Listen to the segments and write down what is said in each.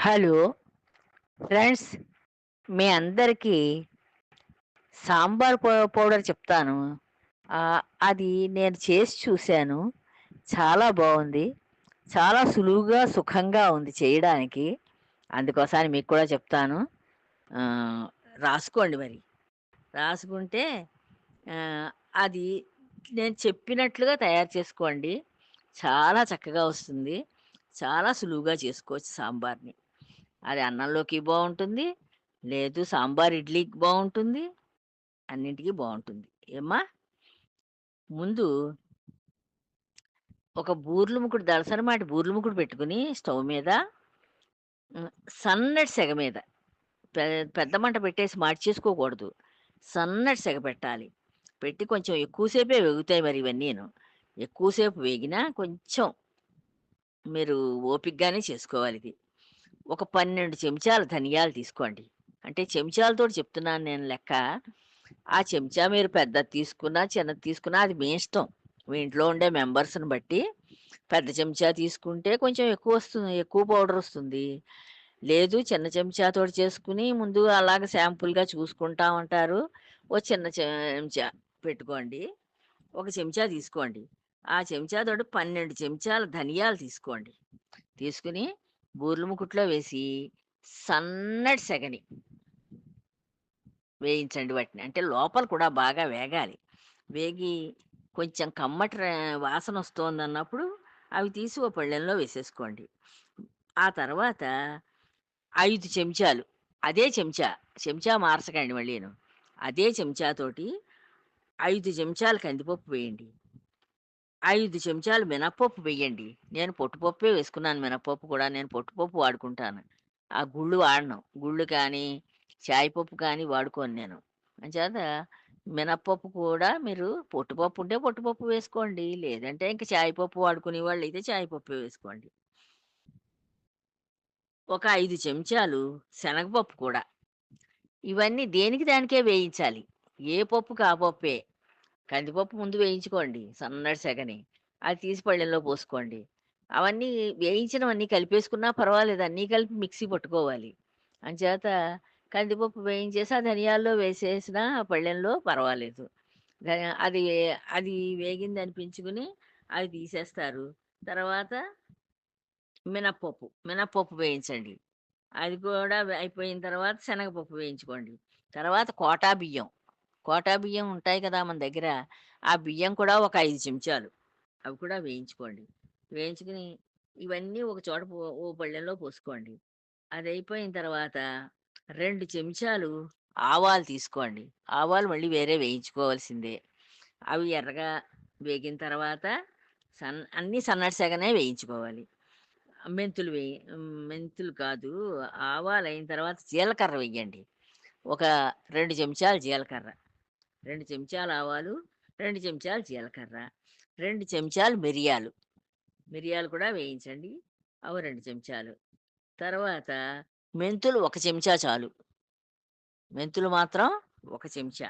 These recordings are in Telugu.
హలో ఫ్రెండ్స్, మీ అందరికీ సాంబార్ పౌడర్ చెప్తాను. అది నేను చేసి చూశాను. చాలా బాగుంది. చాలా సులువుగా, సుఖంగా ఉంది చేయడానికి. అందుకోసమని మీకు కూడా చెప్తాను. ఆహ్, రాసుకోండి మరి. రాసుకుంటే ఆహ్, అది నేను చెప్పినట్లుగా తయారు చేసుకోండి. చాలా చక్కగా వస్తుంది. చాలా సులువుగా చేసుకోవచ్చు సాంబార్‌ని. అది అన్నంలోకి బావుంటుంది. లేదు సాంబార్ ఇడ్లీకి బావుంటుంది. అన్నింటికి బావుంటుంది. ఏమ్మా! ముందు ఒక బూర్లుముకుడు దలసరిమాటి బూర్లుముకుడు పెట్టుకొని స్టవ్ మీద హ్మ్. సన్నటి సెగ మీద పె పెద్ద మంట పెట్టేసి మార్చేసుకోకూడదు. సన్నటి సెగ పెట్టాలి. పెట్టి కొంచెం ఎక్కువ సేపే వేగుతాయి మరి ఇవన్నీను. ఎక్కువ సేపు వేగినా కొంచెం మీరు ఓపికగానే చేసుకోవాలిది. ఒక 12 చెంచాల ధనియాలు తీసుకోండి. అంటే చెంచాలతోటి చెప్తున్నాను నేను లెక్క. ఆ చెంచా మీరు పెద్దది తీసుకున్నా, చిన్నది తీసుకున్నా అది మీ ఇష్టం. మీ ఇంట్లో ఉండే మెంబర్స్‌ని బట్టి పెద్ద చెంచా తీసుకుంటే కొంచెం ఎక్కువొస్తుంది. ఎక్కువ పౌడరొస్తుంది. లేదు చిన్న చెంచాతోటి చేసుకొని ముందు అలాగ శాంపుల్‌గా చూసుకుంటా ఉంటారు. ఓ చిన్న చెంచా పెట్టుకోండి. ఒక చెంచా తీసుకోండి. ఆ చెంచాతోటి 12 చెంచాల ధనియాలు తీసుకోండి. తీసుకొని బూర్ల ముకుట్లో వేసి సన్నటి సెగని వేయించండి వాటిని. అంటే లోపల కూడా బాగా వేగాలి. వేగి కొంచెం కమ్మటి వాసనొస్తోందన్నప్పుడు అవి తీసి ఓ పళ్ళెంలో వేసేసుకోండి. ఆ తర్వాత 5 చెంచాలు అదే చెంచా మార్చకండి మళ్ళీను. అదే చెంచాతోటి 5 చెంచాలు కందిపప్పు వేయండి. 5 చెంచాలు మినపప్పు వెయ్యండి. నేను పొట్టుపప్పే వేసుకున్నాను మినపప్పు కూడా. నేను పొట్టుపప్పు వాడుకుంటాను. ఆ గుళ్ళు వాడను. గుళ్ళు కానీ, చాయ్ పప్పు కానీ వాడుకోను నేను. అంచేత మినపప్పు కూడా మీరు పొట్టుపప్పు ఉంటే పొట్టుపప్పు వేసుకోండి. లేదంటే ఇంక చాయ్ పప్పు వాడుకునేవాళ్ళైతే చాయ్ పప్పే వేసుకోండి. ఒక 5 చెంచాలు శనగపప్పు కూడా. ఇవన్నీ దేనికి దానికే వేయించాలి. ఏ పప్పుకి ఆ పప్పే. కందిపప్పు ముందు వేయించుకోండి సన్నటి సెగని. అది తీసి పళ్ళెంలో పోసుకోండి. అవన్నీ వేయించినవన్నీ కలిపేసుకున్నా పర్వాలేదు. అన్నీ కలిపి మిక్సీ పట్టుకోవాలి. అంచేత కందిపప్పు వేయించేసి ఆ ధనియాల్లో వేసేసినా ఆ పళ్ళెంలో పర్వాలేదు. అది అది వేగిందనిపించుకుని అది తీసేస్తారు. తర్వాత మినపప్పు వేయించండి. అది కూడా అయిపోయిన తర్వాత శనగపప్పు వేయించుకోండి. తర్వాత కోటా బియ్యం ఉంటాయి కదా మన దగ్గర. ఆ బియ్యం కూడా ఒక 5 చెంచాలు. అవి కూడా వేయించుకోండి. వేయించుకుని ఇవన్నీ ఒక చోట ఓ పళ్ళెంలో పోసుకోండి. అదయిపోయిన తర్వాత 2 చెంచాలు ఆవాలు తీసుకోండి. ఆవాలు మళ్ళీ వేరే వేయించుకోవాల్సిందే. అవి ఎర్రగా వేగిన తర్వాత అన్నీ సన్నటి సెగనే వేయించుకోవాలి. మెంతులు కాదు. ఆవాలయిన తర్వాత జీలకర్ర వెయ్యండి. ఒక 2 చెంచాలు జీలకర్ర, 2 చెంచాలు ఆవాలు, 2 చెంచాలు జీలకర్ర, 2 చెంచాలు మిరియాలు. మిరియాలు కూడా వేయించండి. అవి 2 చెంచాలు. తర్వాత మెంతులు ఒక చెంచా చాలు. మెంతులు మాత్రం ఒక చెంచా.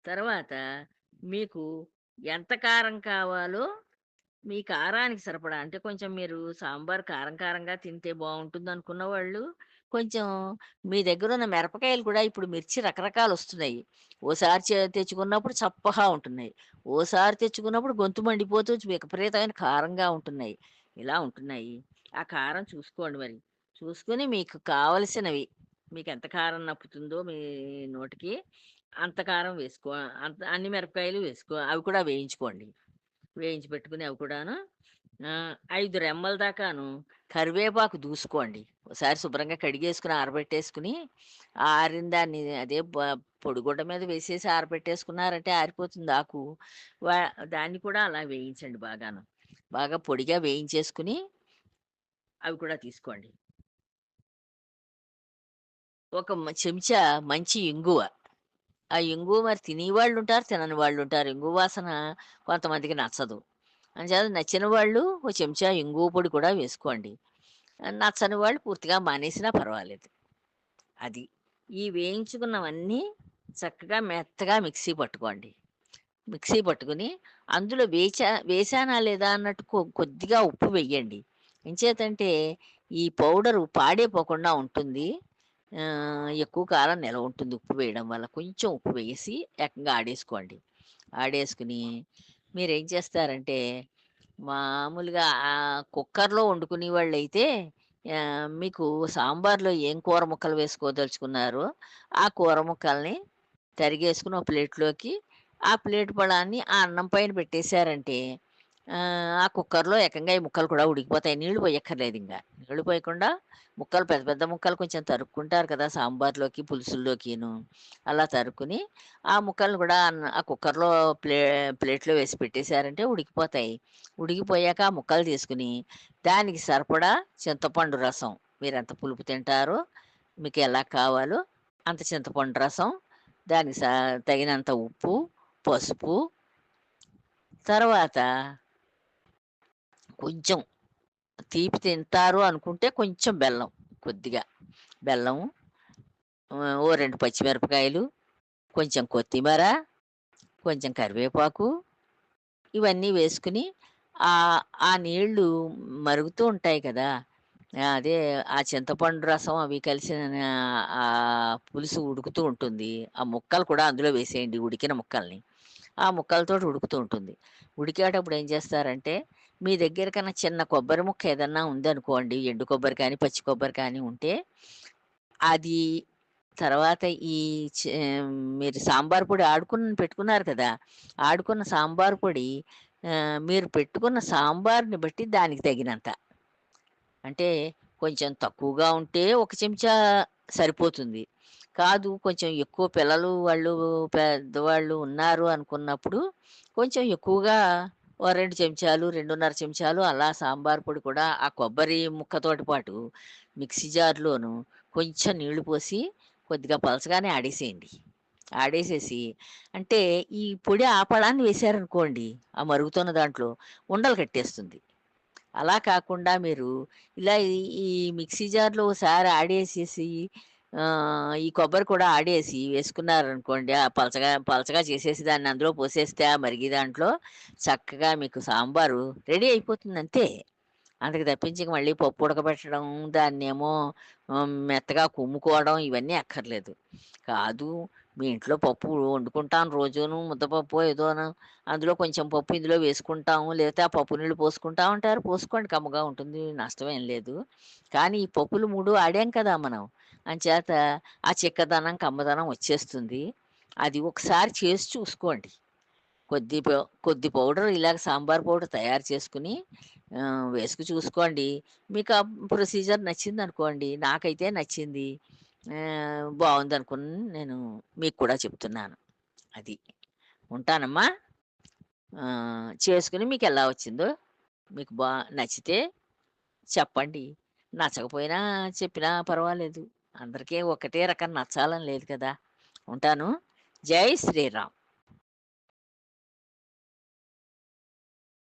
తర్వాత మీకు ఎంత కారం కావాలో మీ కారానికి సరిపడా అంటే కొంచెం మీరు సాంబార్ కారం కారంగా తింటే బావుంటుందనుకున్న వాళ్ళు, కొంచెం మీ దగ్గరున్న మిరపకాయలు కూడా ఇప్పుడు మిర్చి రకరకాలొస్తున్నాయి. ఓసారి తెచ్చుకున్నప్పుడు చప్పగా ఉంటున్నాయి. ఓసారి తెచ్చుకున్నప్పుడు గొంతు మండిపోతూ విపరీతమైన కారంగా ఉంటున్నాయి. ఇలా ఉంటున్నాయి. ఆ కారం చూసుకోండి మరి. చూసుకొని మీకు కావలసినవి మీకెంత కారం నప్పుతుందో మీ నోటికి అంత కారం అన్ని మిరపకాయలు అవి కూడా వేయించుకోండి. వేయించి పెట్టుకుని అవి కూడాను 5 రెమ్మల దాకాను కరివేపాకు దూసుకోండి. ఒకసారి శుభ్రంగా కడిగేసుకొని ఆరబెట్టేసుకుని, ఆ ఆరిన దాన్ని అదే పొడిగుడ్డ మీద వేసేసి ఆరబెట్టేసుకున్నారంటే ఆరిపోతుంది ఆకు. వా దాన్ని కూడా అలా వేయించండి బాగాను. బాగా పొడిగా వేయించేసుకుని అవి కూడా తీసుకోండి. ఒక చెంచా మంచి ఇంగువ. ఆ ఇంగువ మరి తినేవాళ్ళుంటారు, తినని వాళ్ళుంటారు. ఇంగువ వాసన కొంతమందికి నచ్చదు. అంచేత నచ్చిన వాళ్ళు ఓ చెంచా ఇంగువ పొడి కూడా వేసుకోండి. నచ్చని వాళ్ళు పూర్తిగా మానేసినా పర్వాలేదు. అది. ఈ వేయించుకున్నవన్నీ చక్కగా మెత్తగా మిక్సీ పట్టుకోండి. మిక్సీ పట్టుకొని అందులో వేశానా లేదా అన్నట్టు కొద్దిగా ఉప్పు వెయ్యండి. ఎంచేతంటే ఈ పౌడరు పాడైపోకుండా ఉంటుంది. ఎక్కువ కాలం నిలవ ఉంటుంది ఉప్పు వేయడం వల్ల. కొంచెం ఉప్పు వేసి ఏకంగా ఆడేసుకోండి. ఆడేసుకొని మీరేం చేస్తారంటే మామూలుగా కుక్కర్‌లో వండుకునేవాళ్ళైతే మీకు సాంబార్‌లో ఏం కూర ముక్కలు వేసుకోదలుచుకున్నారో, ఆ కూర ముక్కల్ని తరిగేసుకొని ఒక ప్లేట్‌లోకి, ఆ ప్లేట్ పళాన్ని ఆ అన్నం పైన పెట్టేశారంటే, ఆ కుక్కర్‌లో ఏకంగా ఈ ముక్కలు కూడా ఉడికిపోతాయి. నీళ్లు పొయ్యక్కర్లేదింక. నీళ్లు పోయకుండా ముక్కలు పెద్ద పెద్ద ముక్కలు కొంచెం తరుక్కుంటారు కదా! సాంబార్‌లోకి, పులుసుల్లోకిను. అలా తరుక్కుని, ఆ ముక్కలను కూడా ఆ కుక్కర్‌లో ప్లేట్‌లో వేసి పెట్టేశారంటే ఉడికిపోతాయి. ఉడికిపోయాక ఆ ముక్కలు తీసుకొని, దానికి సరిపడా చింతపండు రసం మీరెంత పులుపు తింటారో, మీకెలా కావాలో అంత చింతపండు రసం, దానికి తగినంత ఉప్పు, పసుపు, తర్వాత కొంచెం తీపి తింటారు అనుకుంటే కొంచెం బెల్లం, కొద్దిగా బెల్లం, ఓ 2 పచ్చిమిరపకాయలు, కొంచెం కొత్తిమీర, కొంచెం కరివేపాకు ఇవన్నీ వేసుకొని ఆ నీళ్ళు మరుగుతూ ఉంటాయి కదా! అదే ఆ చింతపండు రసం అవి కలిసిన పులుసు ఉడుకుతూ ఉంటుంది. ఆ ముక్కలు కూడా అందులో వేసేయండి ఉడికిన ముక్కల్ని. ఆ ముక్కలతోటి ఉడుకుతూ ఉంటుంది. ఉడికేటప్పుడు ఏం చేస్తారంటే, మీ దగ్గర కన్నా చిన్న కొబ్బరి ముక్క ఏదన్నా ఉందనుకోండి, ఎండు కొబ్బరి కానీ, పచ్చి కొబ్బరి కానీ ఉంటే, అది తర్వాత ఈ చే మీరు సాంబార్ పొడి పెట్టుకున్నారు కదా! ఆడుకున్న సాంబార్ పొడి మీరు పెట్టుకున్న సాంబార్‌ని బట్టి దానికి తగినంత. అంటే కొంచెం తక్కువగా ఉంటే ఒక చెంచా సరిపోతుంది. కాదు కొంచెం ఎక్కువ పిల్లలు వాళ్ళు, పెద్దవాళ్ళు ఉన్నారు అనుకున్నప్పుడు కొంచెం ఎక్కువగా ఓ 2 చెంచాలు, 2:30 చెంచాలు అలా సాంబార్ పొడి కూడా ఆ కొబ్బరి ముక్కతోటి పాటు మిక్సీ జార్‌లోను కొంచెం నీళ్లు పోసి కొద్దిగా పలచగానే ఆడేసేయండి. ఆడేసేసి అంటే ఈ పొడి ఆపడాన్ని వేశారనుకోండి, ఆ మరుగుతున్న దాంట్లో ఉండలు కట్టేస్తుంది. అలా కాకుండా మీరు ఇలా ఈ మిక్సీ జార్‌లో ఓసారి ఆడేసేసి ఈ కొబ్బరి కూడా ఆడేసి వేసుకున్నారనుకోండి, పలచగా పలచగా చేసేసి దాన్ని అందులో పోసేస్తే ఆ మరిగే దాంట్లో చక్కగా మీకు సాంబారు రెడీ అయిపోతుందంతే. అంతకు తప్పించి ఇంక మళ్ళీ పప్పు ఉడకబెట్టడం, దాన్నేమో మెత్తగా కుమ్ముకోవడం ఇవన్నీ అక్కర్లేదు. కాదు మీ ఇంట్లో పప్పు వండుకుంటాను రోజూను ముద్దపప్పో ఏదోను, అందులో కొంచెం పప్పు ఇందులో వేసుకుంటాము. లేతే ఆ పప్పు నీళ్ళు పోసుకుంటా ఉంటారు. పోసుకోండి కమ్మగా ఉంటుంది. నష్టమేం లేదు. కానీ ఈ పప్పులు 3 ఆడాం కదా మనం. అంచేత ఆ చిక్కదనం, కమ్మదనం వచ్చేస్తుంది. అది ఒకసారి చేసి చూసుకోండి. కొద్ది పౌ కొద్ది పౌడర్ ఇలాగ సాంబార్ పౌడర్ తయారు చేసుకొని వేసుకు చూసుకోండి. మీకు ఆ ప్రొసీజర్ నచ్చిందనుకోండి. నాకైతే నచ్చింది. బావుందనుకుని నేను మీకు కూడా చెప్తున్నాను. అది. ఉంటానమ్మా. చేసుకొని మీకెలా వచ్చిందో మీకు నచ్చితే చెప్పండి. నచ్చకపోయినా చెప్పినా పర్వాలేదు. అందరికీ ఒకటే రకం నచ్చాలని లేదు కదా! ఉంటాను. జై శ్రీరామ్.